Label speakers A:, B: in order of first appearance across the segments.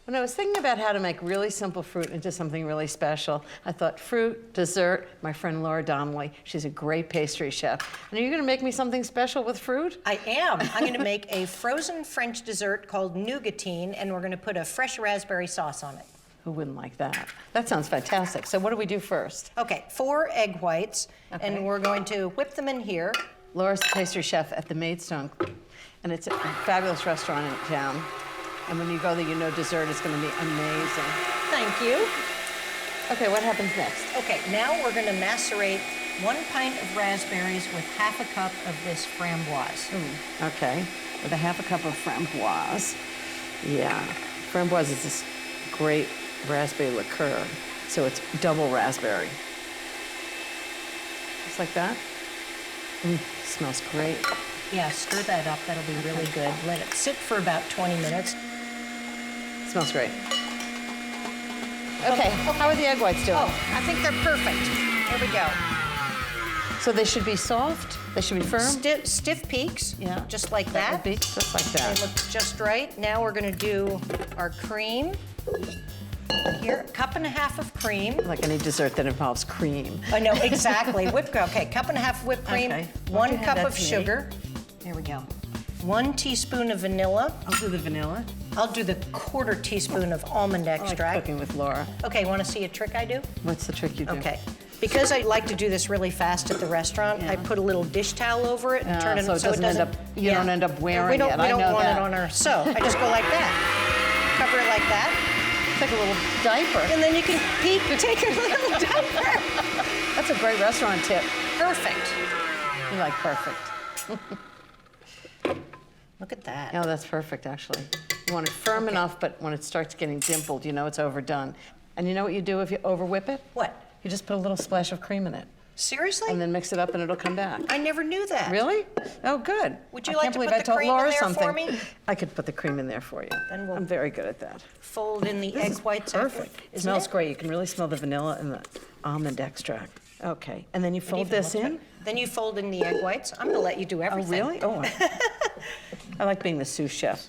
A: When I was thinking about how to make really simple fruit into something really special, I thought fruit, dessert, my friend Laura Donnelly, she's a great pastry chef. And are you gonna make me something special with fruit?
B: I am. I'm gonna make a frozen French dessert called Nougatine, and we're gonna put a fresh raspberry sauce on it.
A: Who wouldn't like that? That sounds fantastic. So what do we do first?
B: Okay, 4 egg whites,
A: Okay.
B: and we're going to whip them in here.
A: Laura's the pastry chef at the Maidstone, and it's a fabulous restaurant in town. And when you go there, you know dessert is gonna be amazing.
B: Thank you.
A: Okay, what happens next?
B: Okay, now we're gonna macerate 1 pint of raspberries with half a cup of this framboise.
A: Okay, with a half a cup of framboise. Yeah, framboise is this great raspberry liqueur, so it's double raspberry. Just like that. Smells great.
B: Yeah, stir that up, that'll be really good. Let it sit for about 20 minutes.
A: Smells great. Okay, how are the egg whites doing?
B: Oh, I think they're perfect. There we go.
A: So they should be soft, they should be firm?
B: Stiff peaks,
A: Yeah.
B: just like
A: That
B: that.
A: would be just like
B: They
A: that.
B: look just right. Now we're gonna do our cream. Here, 1.5 cups of cream.
A: Like any dessert that involves cream.
B: I know, exactly. Whipped cream, okay, 1.5 cups of whipped cream,
A: Okay. Why don't
B: 1
A: you hand
B: cup
A: that
B: of
A: to me?
B: sugar. There we go. 1 teaspoon of vanilla.
A: I'll do the vanilla.
B: I'll do the 1/4 teaspoon of almond
A: I like
B: extract.
A: cooking with Laura.
B: Okay, wanna see a trick I do?
A: What's the trick you do?
B: Okay. Because I like to do this really fast at the restaurant, I put a little dish towel over it and turn it
A: so it doesn't end up- you don't end up wearing
B: we don't,
A: it.
B: We
A: I
B: don't
A: know
B: want
A: that.
B: it on our, so I just go like that. Cover it like that,
A: It's like a little diaper.
B: and then you can peek, take a little diaper.
A: That's a great restaurant tip.
B: Perfect.
A: You like perfect.
B: Look at that.
A: No, that's perfect, actually. You want it firm enough, but when it starts getting dimpled, you know it's overdone. And you know what you do if you over whip it?
B: What?
A: You just put a little splash of cream in it,
B: Seriously?
A: and then mix it up, and it'll come back.
B: I never knew that.
A: Really? Oh, good.
B: Would you
A: I
B: like
A: can't
B: to
A: believe
B: put
A: I
B: the
A: told
B: cream in
A: Laura
B: there
A: something.
B: for me?
A: I could put the cream in there for you.
B: Then we'll-
A: I'm very good at that.
B: Fold in the
A: This
B: egg
A: is
B: whites.
A: perfect. It
B: Isn't
A: smells
B: it?
A: great. You can really smell the vanilla and the almond extract. Okay, and then you
B: It
A: fold
B: even
A: this
B: looks
A: in?
B: better. Then you fold in the egg whites. I'm gonna let you do
A: Oh,
B: everything.
A: really? Oh, I like being the sous chef.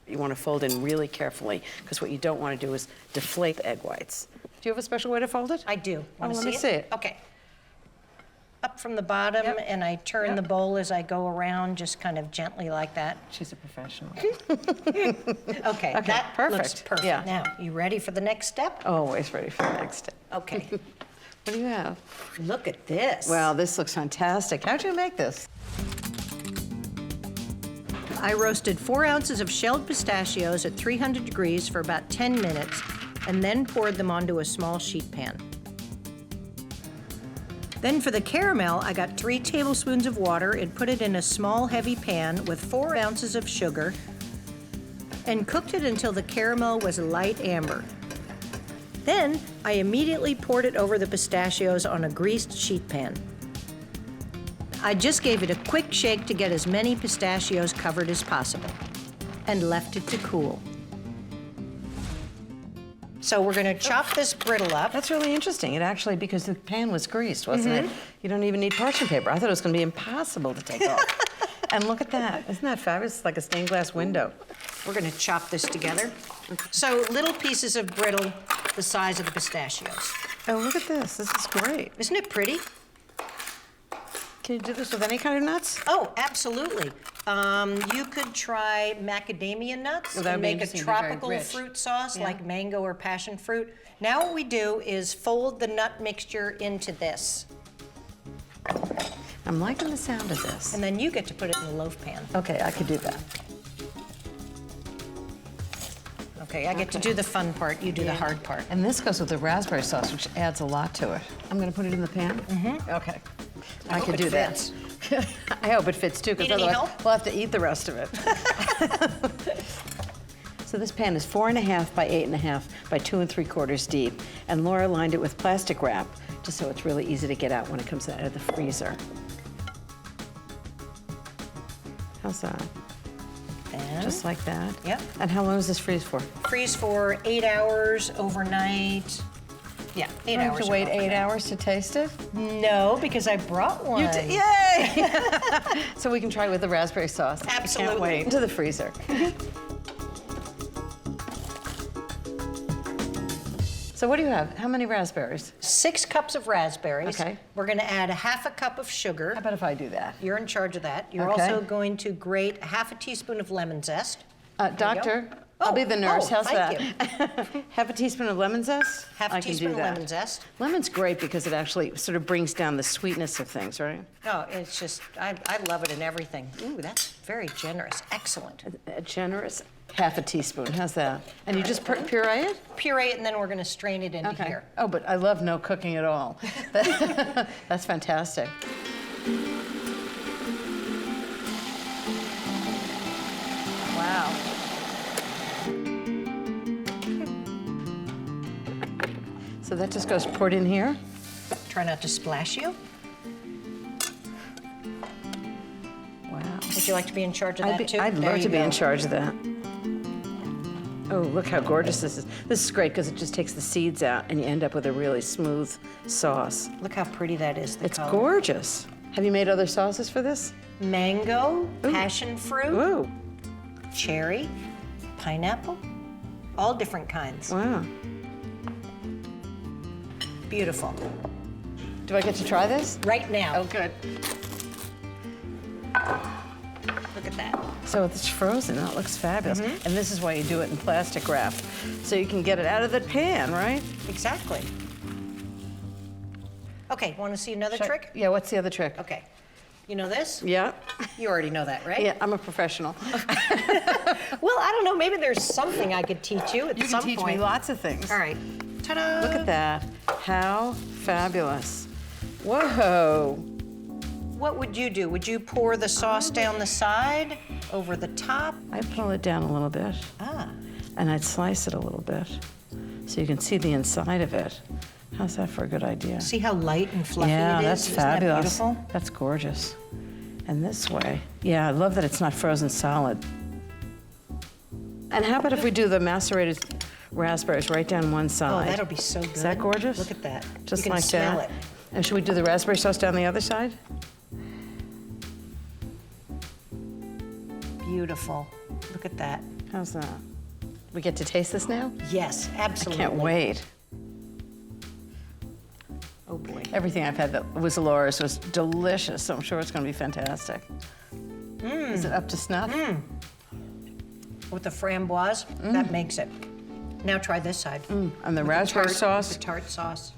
A: You want to fold in really carefully, because what you don't want to do is deflate the egg whites. Do you have a special way to fold it?
B: I do. Wanna
A: let me see it.
B: Okay. Up from the bottom,
A: Yep.
B: and I turn
A: Yep.
B: the bowl as I go around, just kind of gently like that.
A: She's a professional.
B: Okay, that
A: perfect.
B: looks perfect.
A: Yeah.
B: Now, you ready for the next step?
A: Always ready for the next step.
B: Okay.
A: What do you have?
B: Look at this.
A: Well, this looks fantastic. How'd you make this?
B: I roasted 4 ounces of shelled pistachios at 300 degrees for about 10 minutes, and then poured them onto a small sheet pan. Then for the caramel, I got 3 tablespoons of water and put it in a small, heavy pan with 4 ounces of sugar, and cooked it until the caramel was light amber. Then, I immediately poured it over the pistachios on a greased sheet pan. I just gave it a quick shake to get as many pistachios covered as possible, and left it to cool. So we're gonna chop this brittle up.
A: That's really interesting. It actually, because the pan was greased, wasn't it? You don't even need parchment paper. I thought it was going to be impossible to take off. And look at that. Isn't that fabulous? It's like a stained glass window.
B: We're gonna chop this together. So little pieces of brittle the size of the pistachios.
A: Oh, look at this. This is great.
B: Isn't it pretty?
A: Can you do this with any kind of nuts?
B: Oh, absolutely. You could try macadamia nuts
A: Well, that
B: and
A: would be
B: make a
A: interesting. It'd be very
B: tropical
A: rich.
B: fruit sauce
A: Yeah.
B: like mango or passion fruit. Now what we do is fold the nut mixture into this,
A: I'm liking the sound of this.
B: and then you get to put it in the loaf pan.
A: Okay, I could do that.
B: Okay, I get to do the fun part, you do the hard part.
A: And this goes with the raspberry sauce, which adds a lot to it. I'm going to put it in the pan? Mm-hmm. Okay. I
B: hope
A: could
B: it
A: do
B: fits.
A: that. I hope it fits too, because
B: Need any
A: otherwise
B: help?
A: we'll have to eat the rest of it. So this pan is 4.5 by 8.5 by 2 3/4 deep, and Laura lined it with plastic wrap, just so it's really easy to get out when it comes out of the freezer. How's that?
B: And
A: Just like that?
B: Yep.
A: And how long does this freeze for?
B: freeze for 8 hours overnight. Yeah, 8
A: I have
B: hours.
A: to wait
B: overnight.
A: 8 hours to taste it?
B: No, because I brought one.
A: Yay! So we can try with the raspberry sauce. I
B: Absolutely.
A: can't wait. Into the freezer. So what do you have? How many raspberries?
B: 6 cups of raspberries.
A: Okay.
B: We're gonna add a half a cup of sugar.
A: How about if I do that?
B: You're in charge of that. You're
A: Okay.
B: also going to grate a half a teaspoon of lemon zest.
A: Doctor, I'll be the nurse. How's
B: thank
A: that? Half a teaspoon of lemon zest?
B: Half a
A: I can
B: teaspoon
A: do
B: of
A: that.
B: lemon zest.
A: Lemon's great because it actually sort of brings down the sweetness of things, right?
B: No, it's just, I love it in everything. Ooh, that's very generous. Excellent.
A: A generous half a teaspoon. How's that? And you just puree it?
B: Puree it, and then we're gonna strain it into here.
A: Oh, but I love no cooking at all. That's fantastic. Wow. So that just goes poured in here?
B: Try not to splash you.
A: Wow.
B: Would you like to be in charge of that too?
A: I'd
B: There
A: love
B: you
A: to be
B: go.
A: in charge of that. Oh, look how gorgeous this is. This is great because it just takes the seeds out and you end up with a really smooth sauce.
B: Look how pretty that is, the
A: It's
B: color.
A: gorgeous. Have you made other sauces for this?
B: Mango, passion fruit,
A: Ooh,
B: cherry, pineapple, all different kinds.
A: wow.
B: Beautiful.
A: Do I get to try this?
B: Right now.
A: Oh, good.
B: Look at that.
A: So it's frozen. That looks fabulous.
B: Mm-hmm.
A: And this is why you do it in plastic wrap. So you can get it out of the pan, right?
B: Exactly. Okay, want to see another trick?
A: Yeah, what's the other trick?
B: Okay. You know this?
A: Yeah.
B: You already know that, right?
A: Yeah, I'm a professional.
B: Well, I don't know. Maybe there's something I could teach you at
A: You
B: some
A: can teach
B: point.
A: me lots of things.
B: All right. Ta-da!
A: Look at that. How fabulous. Whoa.
B: What would you do? Would you pour the sauce down the side, over the top?
A: I'd pull it down a little bit,
B: Ah.
A: and I'd slice it a little bit so you can see the inside of it. How's that for a good idea?
B: See how light and fluffy
A: Yeah,
B: it is?
A: that's
B: Isn't
A: fabulous.
B: that beautiful?
A: That's gorgeous. And this way. Yeah, I love that it's not frozen solid. And how about if we do the macerated raspberries right down one
B: Oh,
A: side?
B: that'll be so good.
A: Is that gorgeous?
B: Look at that.
A: Just
B: you can
A: like
B: smell
A: that.
B: it.
A: And should we do the raspberry sauce down the other side?
B: Beautiful. Look at that.
A: How's that? We get to taste this now?
B: Yes, absolutely.
A: Can't wait.
B: Oh boy.
A: Everything I've had that was Laura's was delicious, so I'm sure it's going to be fantastic. Is it up to snuff?
B: With the framboise, that makes it. Now try this side.
A: And the raspberry sauce?
B: The tart sauce.